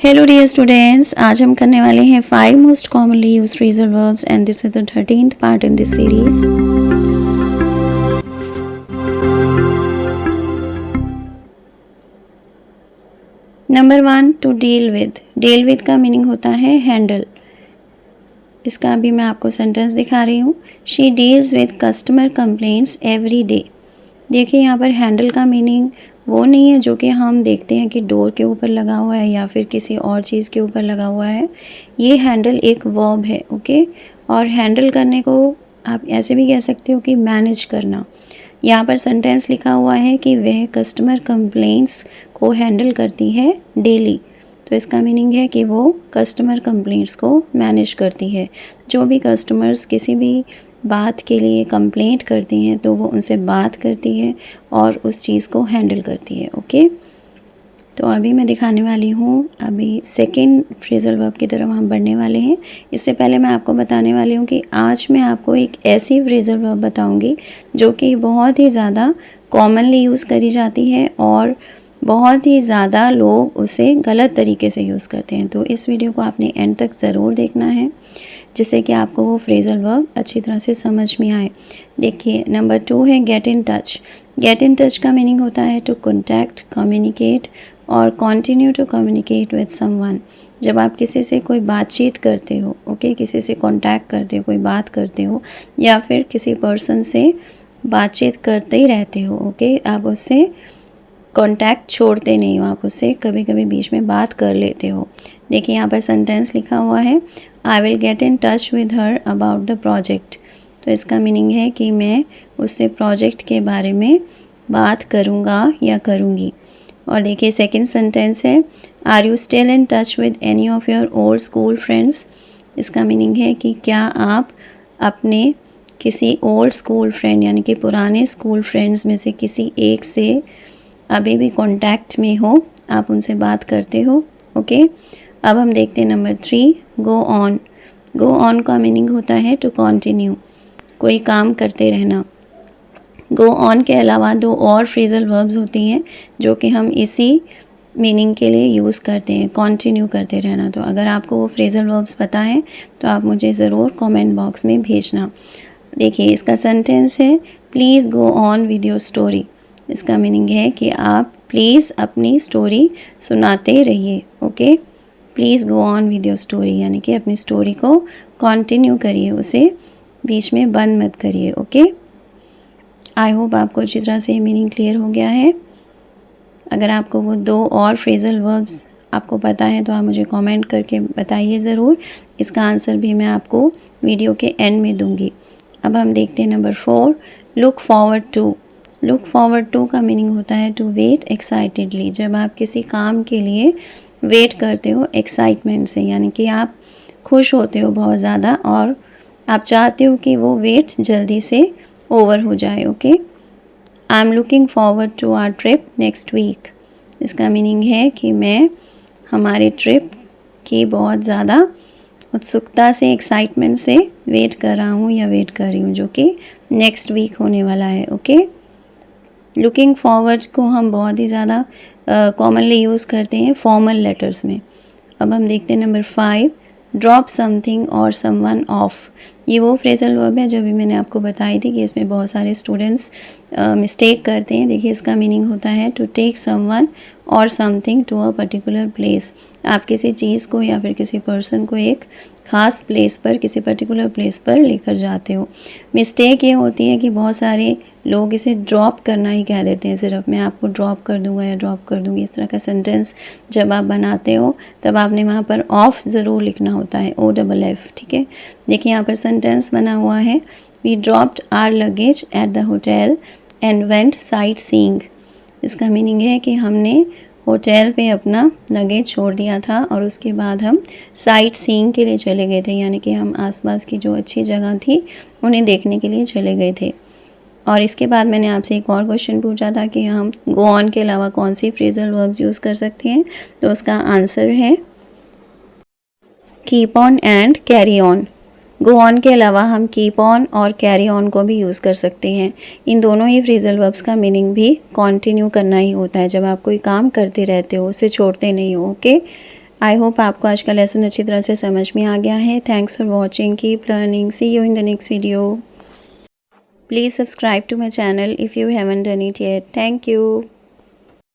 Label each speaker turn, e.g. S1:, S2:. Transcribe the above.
S1: Hello dear students, आज हम करने वाले हैं 5 most commonly used phrasal verbs and this is the 13th part in this series. Number 1, to deal with. Deal with का meaning होता है हैंडल। इसका अभी मैं आपको सेंटेंस दिखा रही हूँ। She deals with customer complaints every day. देखिए यहाँ पर हैंडल का मीनिंग वो नहीं है जो कि हम देखते हैं कि डोर के ऊपर लगा हुआ है या फिर किसी और चीज़ के ऊपर लगा हुआ है। ये हैंडल एक वर्ब है, ओके। और हैंडल करने को आप ऐसे भी कह सकते हो कि मैनेज करना। यहाँ पर सेंटेंस लिखा हुआ है कि वह कस्टमर कंप्लेंट्स को हैंडल करती है डेली, तो इसका मीनिंग है कि वो कस्टमर कंप्लेंट्स को मैनेज करती है। जो भी कस्टमर्स किसी भी बात के लिए कंप्लेंट करती हैं तो वो उनसे बात करती है और उस चीज़ को हैंडल करती है, ओके। तो अभी मैं दिखाने वाली हूँ, अभी सेकंड फ्रेजल वर्ब की तरफ हम बढ़ने वाले हैं। इससे पहले मैं आपको बताने वाली हूँ कि आज मैं आपको एक ऐसी फ्रेजल वर्ब बताऊँगी जो कि बहुत ही ज़्यादा कॉमनली यूज़ करी जाती है और बहुत ही ज़्यादा लोग उसे गलत तरीके से यूज़ करते हैं। तो इस वीडियो को आपने एंड तक ज़रूर देखना है जिससे कि आपको वो फ्रेजल वर्ब अच्छी तरह से समझ में आए। देखिए, नंबर 2 है get in touch. Get in touch का मीनिंग होता है टू कॉन्टैक्ट, कम्युनिकेट और continue to communicate with someone. जब आप किसी से कोई बातचीत करते हो, ओके, किसी से कांटेक्ट करते हो, कोई बात करते हो या फिर किसी पर्सन से बातचीत करते ही रहते हो, ओके, आप उससे कांटेक्ट छोड़ते नहीं हो, आप उससे कभी कभी बीच में बात कर लेते हो। देखिए यहाँ पर सेंटेंस लिखा हुआ है, I will get in touch with her about the project. तो इसका मीनिंग है कि मैं उससे प्रोजेक्ट के बारे में बात करूँगा या करूँगी। और देखिए सेकंड सेंटेंस है, are you still in touch with any of your old school friends. इसका मीनिंग है कि क्या आप अपने किसी ओल्ड स्कूल फ्रेंड यानी कि पुराने स्कूल फ्रेंड्स में से किसी एक से अभी भी कांटेक्ट में हो, आप उनसे बात करते हो, ओके। अब हम देखते हैं number 3, go on. Go on का मीनिंग होता है टू कंटिन्यू, कोई काम करते रहना। गो ऑन के अलावा 2 और फ्रेजल वर्ब्स होती हैं जो कि हम इसी मीनिंग के लिए यूज़ करते हैं, कंटिन्यू करते रहना। तो अगर आपको वो फ्रेजल वर्ब्स पता है तो आप मुझे ज़रूर कमेंट बॉक्स में भेजना। देखिए इसका सेंटेंस है, please go on with your story. इसका मीनिंग है कि आप प्लीज़ अपनी स्टोरी सुनाते रहिए, okay. Please go on with your story यानी कि अपनी स्टोरी को कंटिन्यू करिए, उसे बीच में बंद मत करिए, ओके। आई होप आपको अच्छी तरह से मीनिंग क्लियर हो गया है। अगर आपको वो 2 और फ्रेजल वर्ब्स आपको पता है तो आप मुझे कमेंट करके बताइए ज़रूर। इसका आंसर भी मैं आपको वीडियो के एंड में दूंगी। अब हम देखते हैं number 4, look forward to. Look forward to का मीनिंग होता है टू वेट एक्साइटेडली। जब आप किसी काम के लिए वेट करते हो एक्साइटमेंट से, यानी कि आप खुश होते हो बहुत ज़्यादा और आप चाहते हो कि वो वेट जल्दी से ओवर हो जाए, okay. I am looking forward to our trip next week. इसका मीनिंग है कि मैं हमारे ट्रिप की बहुत ज़्यादा उत्सुकता से, एक्साइटमेंट से वेट कर रहा हूँ या वेट कर रही हूँ, जो कि नेक्स्ट वीक होने वाला है, ओके। लुकिंग फॉरवर्ड को हम बहुत ही ज़्यादा कॉमनली यूज़ करते हैं फॉर्मल लेटर्स में। अब हम देखते हैं नंबर 5, ड्रॉप समथिंग और समवन ऑफ। ये वो फ्रेजल वर्ब है जो भी मैंने आपको बताई थी कि इसमें बहुत सारे स्टूडेंट्स मिस्टेक करते हैं। देखिए इसका मीनिंग होता है टू टेक समवन और something to a particular place. आप किसी चीज़ को या फिर किसी पर्सन को एक ख़ास प्लेस पर, किसी पर्टिकुलर प्लेस पर लेकर जाते हो। मिस्टेक ये होती है कि बहुत सारे लोग इसे ड्रॉप करना ही कह देते हैं, सिर्फ मैं आपको ड्रॉप कर दूंगा या ड्रॉप कर दूंगी। इस तरह का सेंटेंस जब आप बनाते हो तब आपने वहाँ पर ऑफ ज़रूर लिखना होता है, OFF, ठीक है। देखिए यहाँ पर सेंटेंस बना हुआ है, we dropped our luggage at the hotel and went sightseeing. इसका मीनिंग है कि हमने होटल पे अपना लगेज छोड़ दिया था और उसके बाद हम साइट सीइंग के लिए चले गए थे, यानी कि हम आसपास की जो अच्छी जगह थी उन्हें देखने के लिए चले गए थे। और इसके बाद मैंने आपसे एक और क्वेश्चन पूछा था कि हम गो ऑन के अलावा कौन सी फ्रेजल वर्ब्स यूज़ कर सकते हैं, तो उसका आंसर है keep on and carry on. Go on के अलावा हम कीप ऑन और कैरी ऑन को भी यूज़ कर सकते हैं। इन दोनों ही फ्रेजल वर्ब्स का मीनिंग भी कंटिन्यू करना ही होता है। जब आप कोई काम करते रहते हो, उसे छोड़ते नहीं हो, ओके। आई होप आपको आज का लेसन अच्छी तरह से समझ में आ गया है। Thanks for watching, keep learning, see you in the next video. Please subscribe to my channel if you haven't done it yet. Thank you.